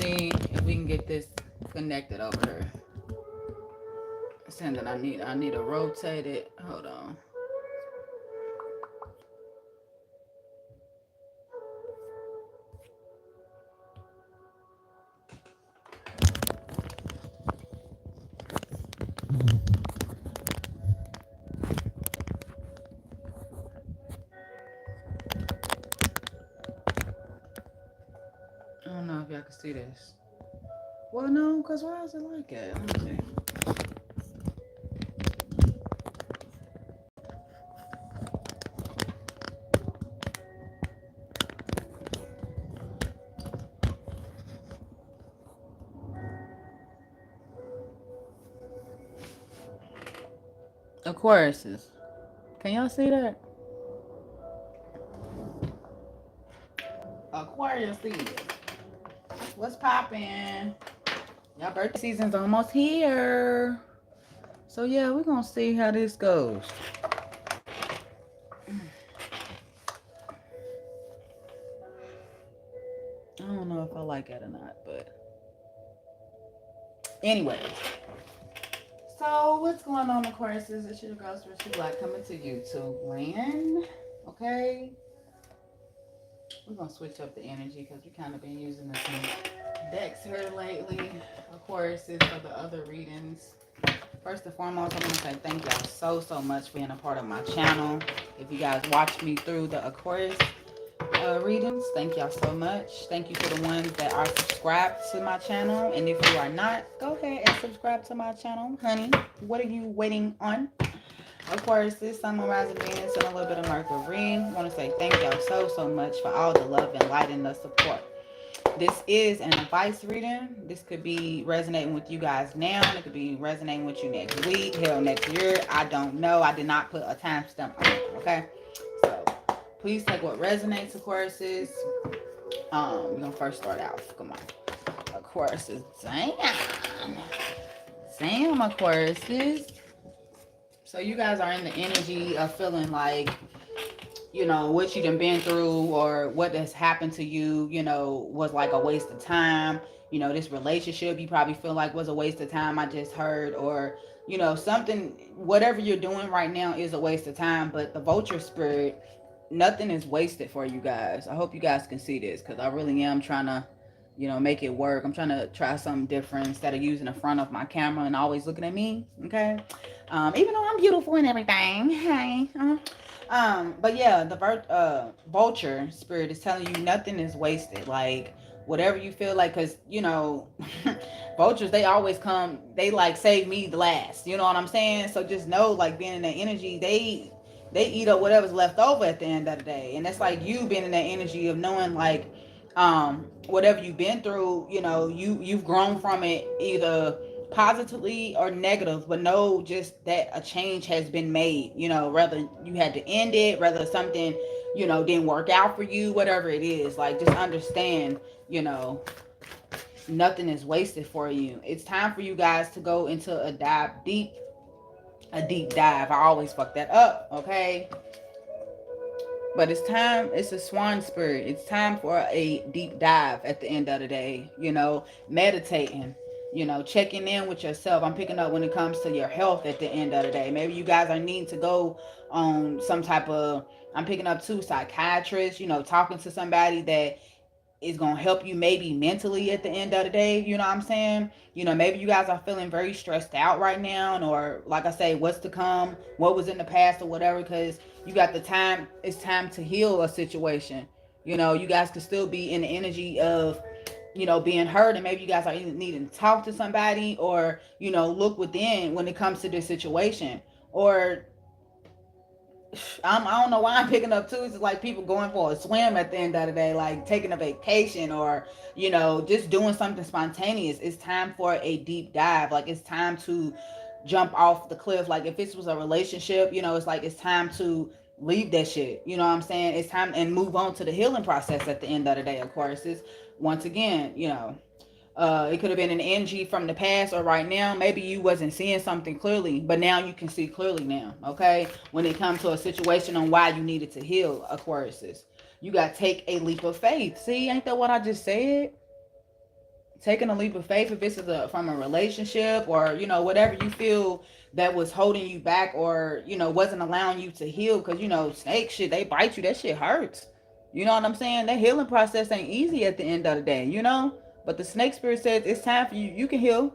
see if we can get this connected over here. Saying that I need to rotate it. Hold on. I don't know if y'all can see this. Well, no, because why is it like that? Let me see. Aquariuses. Can y'all see that? Aquarius season. What's poppin'? Y'all birthday season's almost here. So yeah, we're gonna see how this goes. I don't know if I like it or not, but anyways. So what's going on, Aquariuses? It's your girl, Richie Black, coming to YouTube land. Okay. We're gonna switch up the energy because we kind of been using the same decks here lately. Aquariuses for the other readings. First and foremost, I want to say thank y'all so much for being a part of my channel. If you guys watch me through the Aquarius readings, thank y'all so much. Thank you for the ones that are subscribed to my channel. And if you are not, go ahead and subscribe to my channel, honey. What are you waiting on? Aquarius, this Sun, Moon, Rising, Venus, and a little bit of Mercury. I want to say thank y'all so much for all the love and light and the support. This is an advice reading. This could be resonating with you guys now. It could be resonating with you next week, hell, next year. I don't know. I did not put a timestamp on it, okay? So please take what resonates, Aquariuses. We're going to first start out. Come on. Aquariuses. Damn, Aquariuses. So you guys are in the energy of feeling like, you know, what you done been through or what has happened to you, you know, was like a waste of time. You know, this relationship you probably feel like was a waste of time, I just heard. Or, you know, something, whatever you're doing right now is a waste of time. But the vulture spirit, nothing is wasted for you guys. I hope you guys can see this because I really am trying to, you know, make it work. I'm trying to try something different instead of using the front of my camera and always looking at me, okay? Even though I'm beautiful and everything, hey. But yeah, the vulture spirit is telling you nothing is wasted. Like, whatever you feel like, because, you know, vultures, they always come, they like save me the last. You know what I'm saying? So just know, like, being in that energy, they eat up whatever's left over at the end of the day. And that's like you being in that energy of knowing, like, whatever you've been through, you know, you've grown from it either positively or negative, but know just that a change has been made, you know, whether you had to end it, whether something, you know, didn't work out for you, whatever it is. Like, just understand, you know, nothing is wasted for you. It's time for you guys to go into a deep dive. I always fuck that up, okay? But it's time, it's a swan spirit. It's time for a deep dive at the end of the day, you know, meditating, you know, checking in with yourself. I'm picking up when it comes to your health at the end of the day. Maybe you guys are needing to go on some type of, I'm picking up too, psychiatrist, you know, talking to somebody that is going to help you maybe mentally at the end of the day. You know what I'm saying? You know, maybe you guys are feeling very stressed out right now, or like I say, what's to come, what was in the past or whatever, because you got the time. It's time to heal a situation. You know, you guys could still be in the energy of, you know, being hurt, and maybe you guys are needing to talk to somebody, or, you know, look within when it comes to this situation. Or I don't know why I'm picking up too. It's like people going for a swim at the end of the day, like taking a vacation, or, you know, just doing something spontaneous. It's time for a deep dive. Like, it's time to jump off the cliff. Like, if this was a relationship, you know, it's like it's time to leave that shit. You know what I'm saying? It's time and move on to the healing process at the end of the day, of course. It's, once again, you know, it could have been an energy from the past or right now. Maybe you wasn't seeing something clearly, but now you can see clearly now, okay? When it comes to a situation on why you needed to heal, Aquarius. You got to take a leap of faith. See, ain't that what I just said? taking a leap of faith, if this is from a relationship or, you know, whatever you feel that was holding you back or, you know, wasn't allowing you to heal. Because, you know, snake shit, they bite you. That shit hurts. You know what I'm saying? That healing process ain't easy at the end of the day, you know? But the snake spirit says it's time for you. You can heal.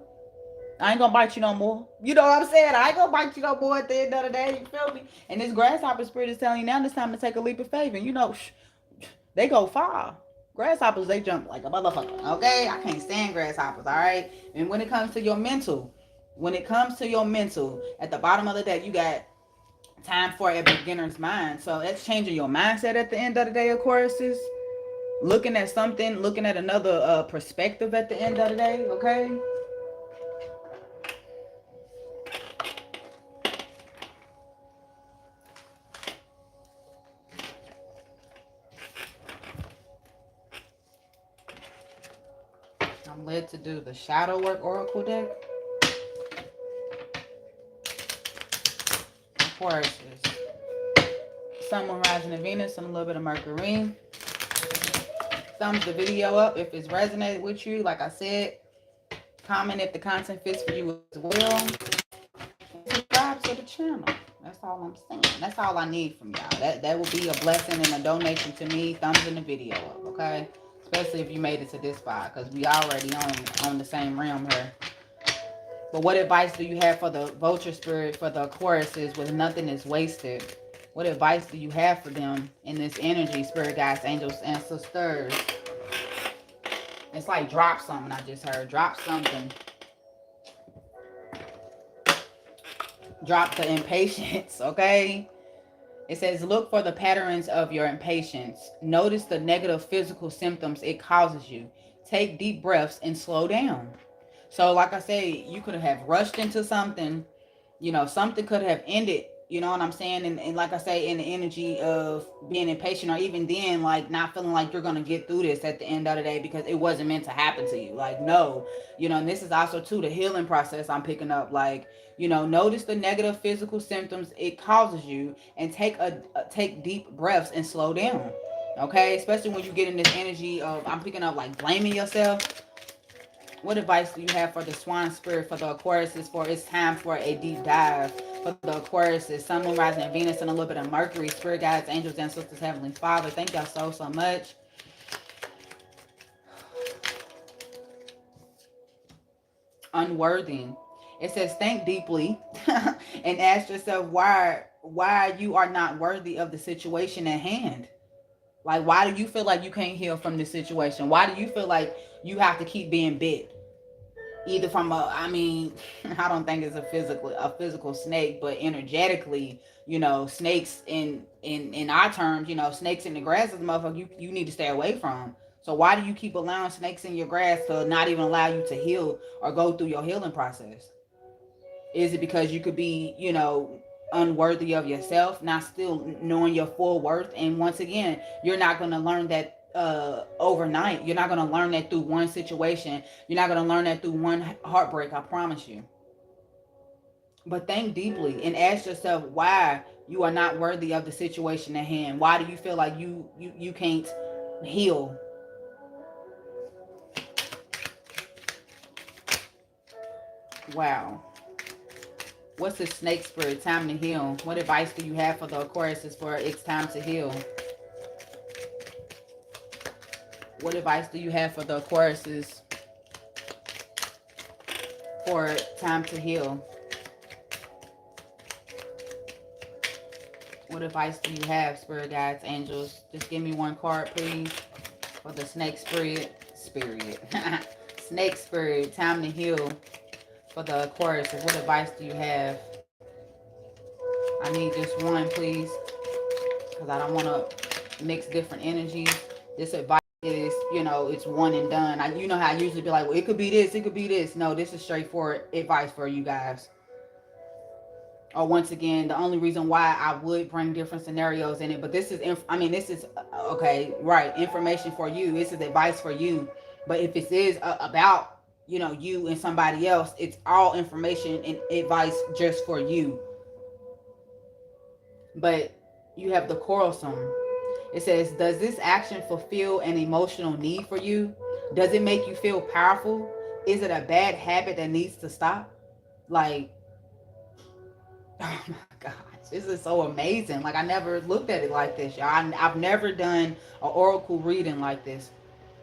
I ain't gonna bite you no more. You know what I'm saying? I ain't gonna bite you no more at the end of the day. You feel me? And this grasshopper spirit is telling you now it's time to take a leap of faith. And you know, they go far. Grasshoppers, they jump like a motherfucker. Okay? I can't stand grasshoppers, all right? And when it comes to your mental, at the bottom of the deck, you got time for a beginner's mind. So that's changing your mindset at the end of the day, Aquarius. Looking at something, looking at another perspective at the end of the day, okay? I'm led to do the Shadow Work Oracle deck. Aquarius. Sun, Moon, Rising, and Venus, and a little bit of Mercury. Thumbs the video up if it's resonated with you. Like I said, comment if the content fits for you as well. Subscribe to the channel. That's all I'm saying. That's all I need from y'all. That will be a blessing and a donation to me. Thumbs in the video up, okay? Especially if you made it to this spot, because we already on the same realm here. But what advice do you have for the vulture spirit, for the Aquariuses, with nothing is wasted? What advice do you have for them in this energy, spirit guides, angels, and sisters? It's like drop something I just heard. Drop something. Drop the impatience, okay? It says, look for the patterns of your impatience. Notice the negative physical symptoms it causes you. Take deep breaths and slow down. So like I say, you could have rushed into something. You know, something could have ended. You know what I'm saying? And like I say, in the energy of being impatient, or even then, like not feeling like you're going to get through this at the end of the day because it wasn't meant to happen to you. Like, no. You know, and this is also, too, the healing process I'm picking up. Like, you know, notice the negative physical symptoms it causes you and take deep breaths and slow down. Okay? Especially when you get in this energy of, I'm picking up, like, blaming yourself. What advice do you have for the swan spirit, for the Aquariuses, for it's time for a deep dive? For the Aquariuses, Sun, Moon, Rising, and Venus, and a little bit of Mercury, spirit guides, angels, and sisters, Heavenly Father. Thank y'all so much. Unworthy. It says, think deeply and ask yourself why you are not worthy of the situation at hand. Like, why do you feel like you can't heal from this situation? Why do you feel like you have to keep being bit? Either from I don't think it's a physical snake, but energetically, you know, snakes in our terms, you know, snakes in the grass is a motherfucker you need to stay away from. So why do you keep allowing snakes in your grass to not even allow you to heal or go through your healing process? Is it because you could be, you know, unworthy of yourself, not still knowing your full worth? And once again, you're not going to learn that overnight. You're not going to learn that through one situation. You're not going to learn that through one heartbreak, I promise you. But think deeply and ask yourself why you are not worthy of the situation at hand. Why do you feel like you can't heal? Wow. What's the snake spirit? Time to heal. What advice do you have for the Aquariuses for it's time to heal? What advice do you have for the Aquariuses for time to heal? What advice do you have, spirit guides, angels? Just give me one card, please, for the snake spirit. Snake spirit, time to heal for the Aquariuses. What advice do you have? I need just one, please, because I don't want to mix different energies. This advice is, you know, it's one and done. You know how I usually be like, well, it could be this, it could be this. No, this is straightforward advice for you guys. Or once again, the only reason why I would bring different scenarios in it, but this is, this is, okay, right, information for you. This is advice for you. But if it is about, you know, you and somebody else, it's all information and advice just for you. But you have the quarrelsome. It says, does this action fulfill an emotional need for you? Does it make you feel powerful? Is it a bad habit that needs to stop? Like, oh my gosh, this is so amazing. Like, I never looked at it like this, y'all. I've never done an oracle reading like this,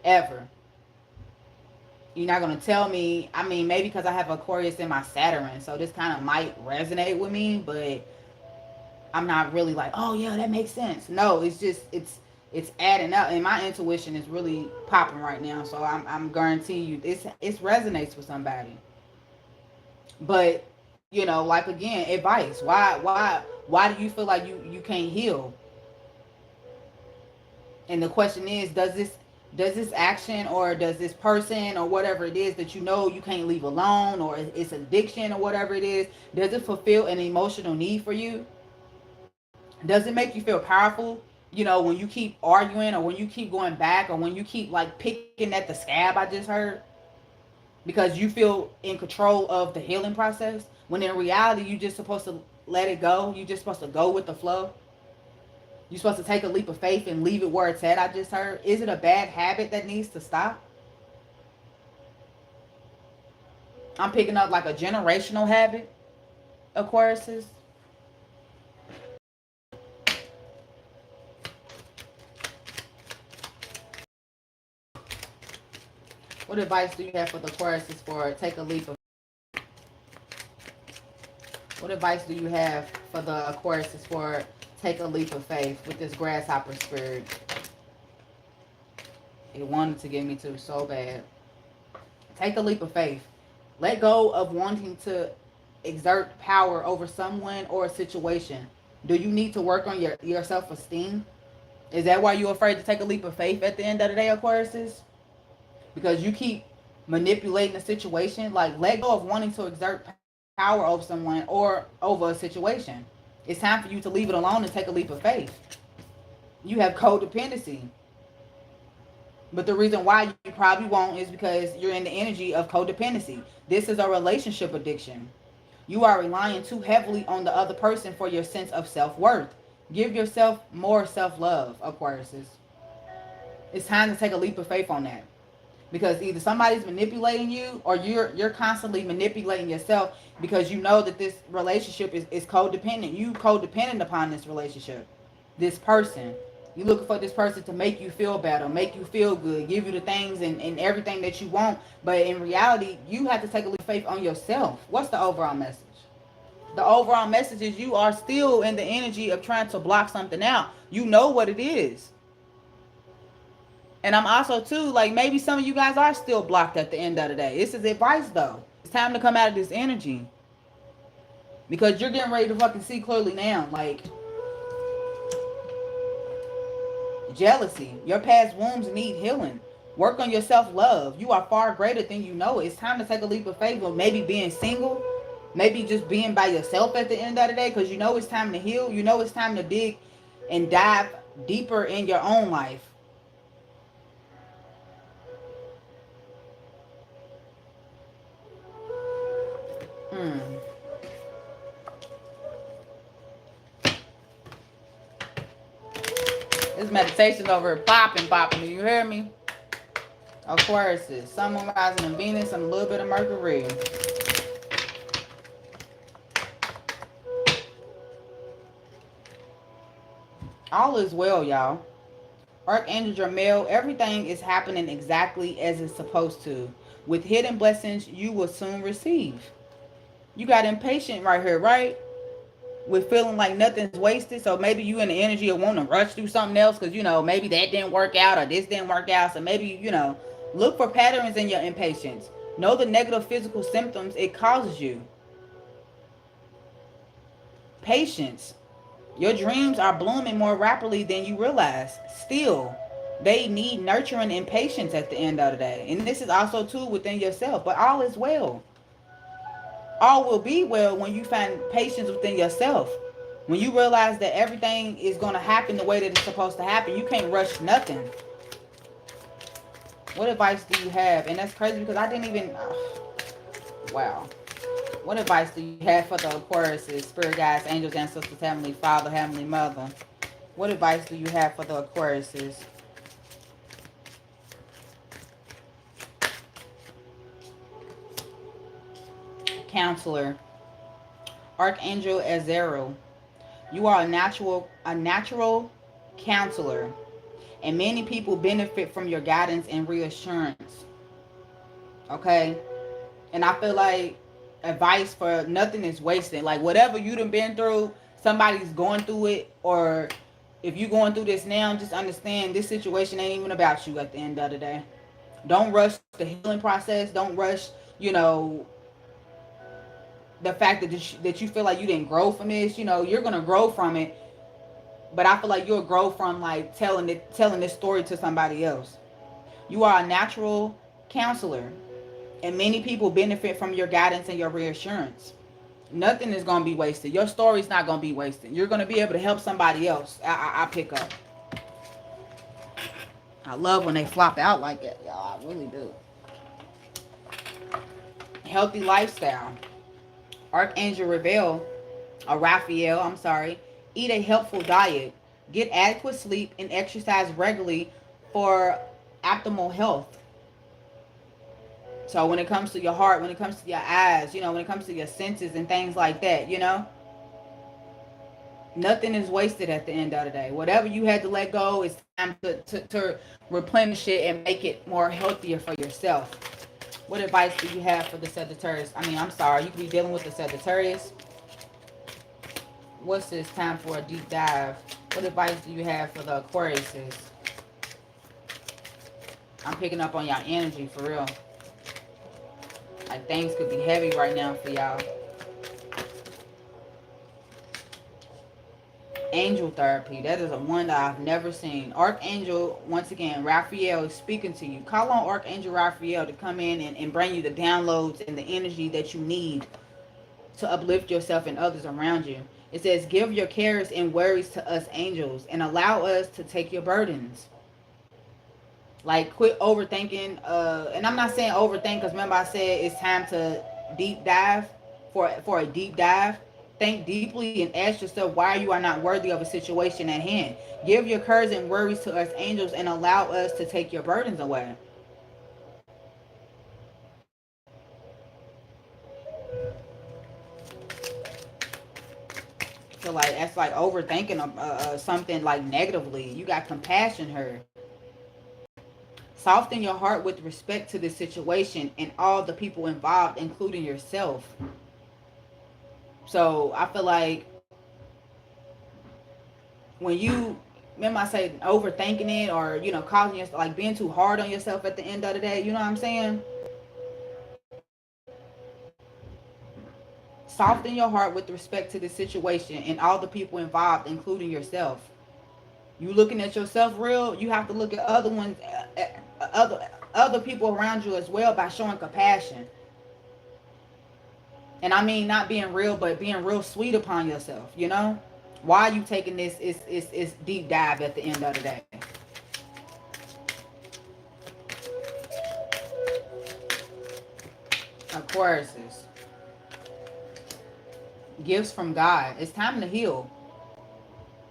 ever. You're not going to tell me, I mean, maybe because I have Aquarius in my Saturn, so this kind of might resonate with me, but I'm not really like, oh yeah, that makes sense. No, it's just, it's adding up, and my intuition is really popping right now, so I'm guaranteeing you it resonates with somebody. But you know, like again, advice. Why do you feel like you can't heal? And the question is, does this action, or does this person, or whatever it is that you know you can't leave alone, or it's addiction, or whatever it is, does it fulfill an emotional need for you? Does it make you feel powerful? You know, when you keep arguing, or when you keep going back, or when you keep like picking at the scab I just heard, because you feel in control of the healing process, when in reality you're just supposed to let it go. You're just supposed to go with the flow. You're supposed to take a leap of faith and leave it where it's at. I just heard. Is it a bad habit that needs to stop? I'm picking up like a generational habit, Aquarius. What advice do you have for the Aquarius for take a leap of? What advice do you have for the Aquarius for take a leap of faith with this grasshopper spirit? It wanted to get me to so bad. Take a leap of faith. Let go of wanting to exert power over someone or a situation. Do you need to work on your self-esteem? Is that why you're afraid to take a leap of faith at the end of the day, Aquarius? Because you keep manipulating the situation. Like, let go of wanting to exert power over someone or over a situation. It's time for you to leave it alone and take a leap of faith. You have codependency. But the reason why you probably won't is because you're in the energy of codependency. This is a relationship addiction. You are relying too heavily on the other person for your sense of self-worth. Give yourself more self-love, Aquarius. It's time to take a leap of faith on that. Because either somebody's manipulating you, or you're constantly manipulating yourself, because you know that this relationship is codependent. You codependent upon this relationship, this person. You looking for this person to make you feel better, make you feel good, give you the things and everything that you want. But in reality, you have to take a leap of faith on yourself. What's the overall message? The overall message is you are still in the energy of trying to block something out. You know what it is. And I'm also too, like, maybe some of you guys are still blocked at the end of the day. This is advice though. It's time to come out of this energy. Because you're getting ready to fucking see clearly now. Like, jealousy. Your past wounds need healing. Work on your self-love. You are far greater than you know. It's time to take a leap of faith of maybe being single. Maybe just being by yourself at the end of the day. Because you know it's time to heal. You know it's time to dig and dive deeper in your own life. This meditation over here popping. Do you hear me? Aquarius, Sun, Moon, Rising, and Venus, and a little bit of Mercury. All is well, y'all. Archangel Jermail, everything is happening exactly as it's supposed to. With hidden blessings you will soon receive. You got impatient right here, right? With feeling like nothing's wasted. So maybe you in the energy of wanting to rush through something else because, you know, maybe that didn't work out or this didn't work out. So maybe, you know, look for patterns in your impatience. Know the negative physical symptoms it causes you. Patience. Your dreams are blooming more rapidly than you realize. Still, they need nurturing and patience at the end of the day. And this is also too within yourself. But all is well. All will be well when you find patience within yourself. When you realize that everything is going to happen the way that it's supposed to happen. You can't rush nothing. What advice do you have? And that's crazy because I didn't even... wow. What advice do you have for the Aquarius, spirit guides, angels, ancestors, heavenly father, heavenly mother? What advice do you have for the Aquarius? counselor, Archangel Azrael. You are a natural counselor, and many people benefit from your guidance and reassurance. Okay? And I feel like advice for nothing is wasted. Like whatever you done been through, somebody's going through it, or if you going through this now, just understand this situation ain't even about you at the end of the day. Don't rush the healing process. Don't rush, you know, the fact that you feel like you didn't grow from this. You know, you're gonna grow from it, but I feel like you'll grow from like telling this story to somebody else. You are a natural counselor, and many people benefit from your guidance and your reassurance. Nothing is gonna be wasted. Your story's not gonna be wasted. You're gonna be able to help somebody else. I pick up. I love when they flop out like that, y'all. I really do. Healthy lifestyle. Archangel Raphael, I'm sorry. Eat a helpful diet. Get adequate sleep and exercise regularly for optimal health. So when it comes to your heart, when it comes to your eyes, you know, when it comes to your senses and things like that, you know, nothing is wasted at the end of the day. Whatever you had to let go, it's time to replenish it and make it more healthier for yourself. What advice do you have for the Sagittarius? I'm sorry, you could be dealing with the Sagittarius. What's this? Time for a deep dive. What advice do you have for the Aquariuses? I'm picking up on y'all energy for real. Like things could be heavy right now for y'all. Angel therapy. That is a one that I've never seen. Archangel, once again, Raphael is speaking to you. Call on Archangel Raphael to come in and bring you the downloads and the energy that you need to uplift yourself and others around you. It says, give your cares and worries to us angels and allow us to take your burdens. Like, quit overthinking. And I'm not saying overthink because remember I said it's time to deep dive for a deep dive. Think deeply and ask yourself why you are not worthy of a situation at hand. Give your cares and worries to us angels and allow us to take your burdens away. So like that's like overthinking something like negatively. You got compassion here. Soften your heart with respect to the situation and all the people involved, including yourself. So I feel like when you, remember I say overthinking it or, you know, causing yourself, like being too hard on yourself at the end of the day, you know what I'm saying? Soften your heart with respect to the situation and all the people involved, including yourself. You looking at yourself real, you have to look at other ones, other people around you as well by showing compassion. And I mean not being real, but being real sweet upon yourself, you know? Why are you taking this is deep dive at the end of the day? Aquariuses. Gifts from God. It's time to heal.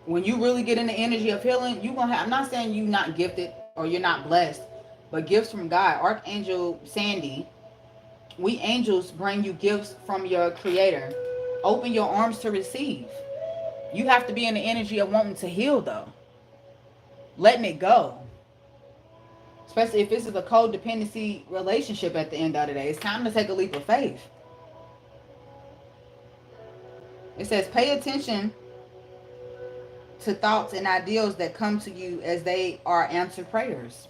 When you really get in the energy of healing, you gonna have, I'm not saying you're not gifted or you're not blessed, but gifts from God. Archangel Sandy, we angels bring you gifts from your creator. Open your arms to receive. You have to be in the energy of wanting to heal though. Letting it go. Especially if this is a codependency relationship at the end of the day. It's time to take a leap of faith. It says pay attention to thoughts and ideals that come to you as they are answered prayers.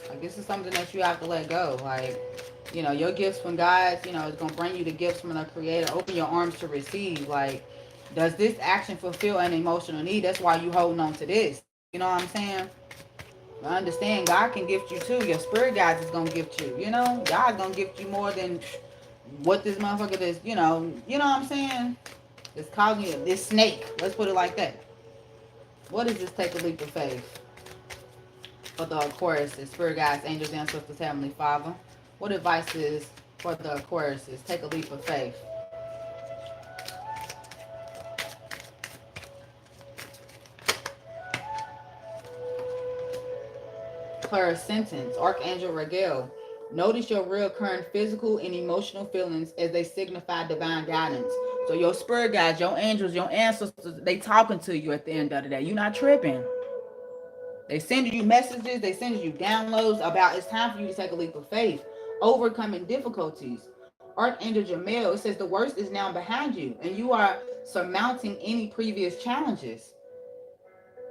Like this is something that you have to let go. Like, you know, your gifts from God, you know, it's going to bring you the gifts from the creator. Open your arms to receive. Like, does this action fulfill an emotional need? That's why you holding on to this. You know what I'm saying? I understand God can gift you too. Your spirit guides is going to gift you. You know, God's going to gift you more than what this motherfucker is, you know what I'm saying? It's causing you this snake. Let's put it like that. What is this take a leap of faith? For the Aquariuses, spirit guides, angels, ancestors, heavenly Father. What advice is for the Aquariuses? Take a leap of faith. Per sentence, Archangel Raguel. Notice your real current physical and emotional feelings as they signify divine guidance. So your spirit guides, your angels, your ancestors, they talking to you at the end of the day. You're not tripping. They send you messages, they send you downloads about it's time for you to take a leap of faith, overcoming difficulties. Archangel Jamel, it says the worst is now behind you and you are surmounting any previous challenges.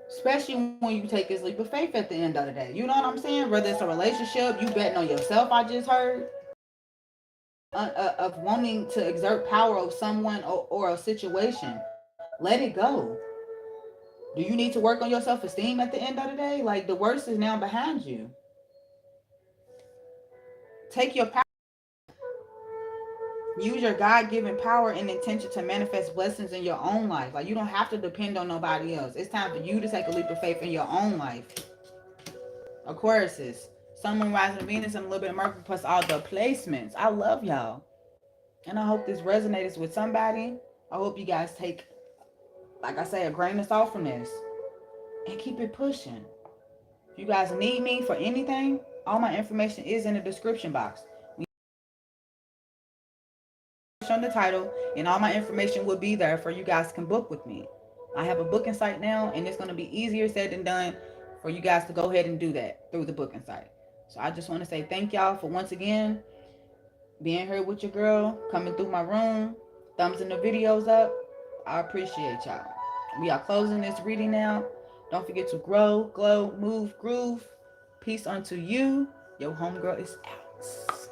Especially when you take this leap of faith at the end of the day. You know what I'm saying? Whether it's a relationship, you betting on yourself, I just heard, of wanting to exert power over someone or a situation. Let it go. Do you need to work on your self-esteem at the end of the day? Like, the worst is now behind you. Take your power. Use your God-given power and intention to manifest blessings in your own life. Like, you don't have to depend on nobody else. It's time for you to take a leap of faith in your own life. Aquarius, Sun, Moon, Rising, Venus, and a little bit of Mercury plus all the placements. I love y'all. And I hope this resonates with somebody. I hope you guys take, like I say, a grain of salt from this and keep it pushing. If you guys need me for anything, all my information is in the description box. On the title, and all my information will be there for you guys can book with me. I have a booking site now, and it's going to be easier said than done for you guys to go ahead and do that through the booking site. So I just want to say thank y'all for once again being here with your girl, coming through my room, thumbs in the videos up. I appreciate y'all. We are closing this reading now. Don't forget to grow, glow, move, groove. Peace unto you. Your homegirl is out.